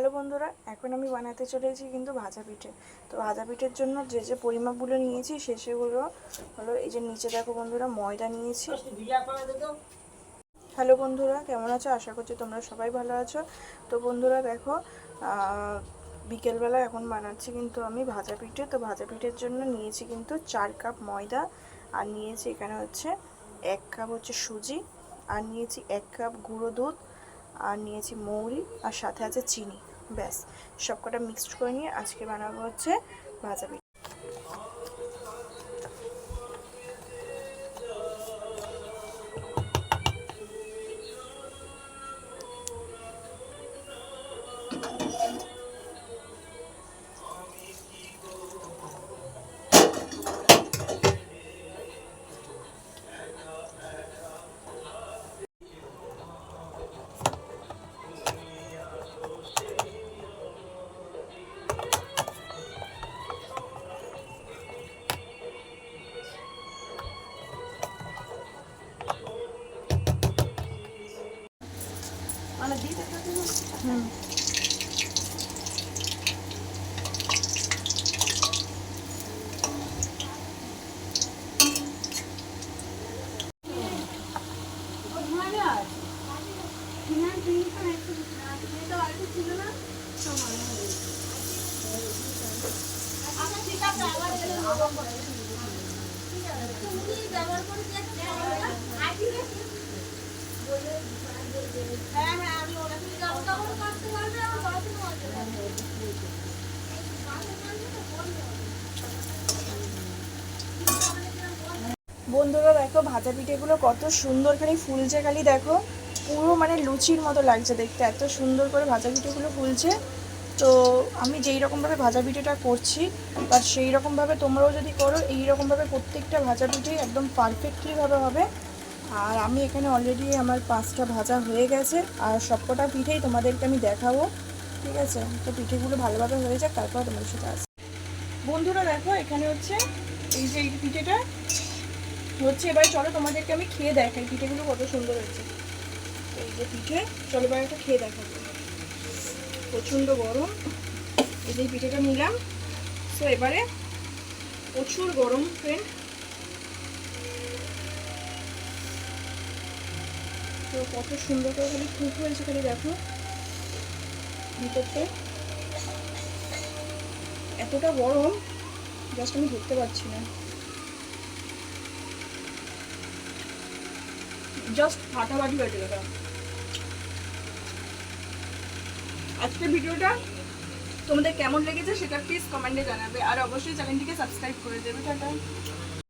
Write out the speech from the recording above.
Hello বন্ধুরা, এখন আমি বানাতে চলেছি কিন্তু ভাজা পিঠে। তো ভাজা পিঠের জন্য যে যে পরিমাপগুলো নিয়েছি সেগুলো হলো এই যে নিচে দেখো বন্ধুরা, ময়দা নিয়েছি। হ্যালো বন্ধুরা, কেমন আছো? আশা করছি তোমরা সবাই ভালো আছো। তো বন্ধুরা দেখো, বিকেলবেলা এখন বানাচ্ছি কিন্তু আমি ভাজা পিঠে। তো ভাজা পিঠের জন্য নিয়েছি কিন্তু 4 কাপ ময়দা, আর নিয়েছি এখানে হচ্ছে 1 কাপ হচ্ছে সুজি, আর নিয়েছি 1 কাপ গুঁড়ো দুধ, আর নিয়েছি মৌরি, আর সাথে আছে চিনি। ব্যাস, সবকটা মিক্সড করে নিয়ে আজকে বানাবো হচ্ছে ভাজা পিঠে। হুম, বন্ধুরা দেখো ভাজা পিঠেগুলো কত সুন্দর খালি ফুলছে, খালি দেখো পুরো মানে লুচির মতো লাগছে দেখতে, এত সুন্দর করে ভাজা পিঠেগুলো ফুলছে। তো আমি যেই রকমভাবে ভাজা পিঠেটা করছি বা সেই রকমভাবে তোমরাও যদি করো, এই রকমভাবে প্রত্যেকটা ভাজা পিঠেই একদম পারফেক্টলিভাবে হবে। আর আমি এখানে অলরেডি আমার 5টা ভাজা হয়ে গেছে, আর সবকটা পিঠেই তোমাদেরকে আমি দেখাবো, ঠিক আছে? তো পিঠেগুলো ভালোভাবে হয়ে যাক, তারপর তোমাদের সাথে আসি। বন্ধুরা দেখো এখানে হচ্ছে এই যে এই পিঠেটা হচ্ছে, এবার চলো তোমাদেরকে আমি খেয়ে দেখাই পিঠেগুলো কত সুন্দর হয়েছে। এই যে পিঠে, চলো এবার একটা খেয়ে দেখাবো। প্রচণ্ড গরম, এই যে পিঠেটা নিলাম। তো এবারে প্রচুর গরম ফ্রেন্ড, তো কত সুন্দর করে খালি খুব হয়েছে, খালি দেখো ভিতরটা এতটা গরম, জাস্ট আমি ধরতে পারছি না, জাস্ট ফাটাফাটি হয়েছে এটা। আজকের ভিডিওটা তোমাদের কেমন লেগেছে সেটা প্লিজ কমেন্টে জানাবে, আর অবশ্যই চ্যানেলটিকে সাবস্ক্রাইব করে দেবে। টাটা।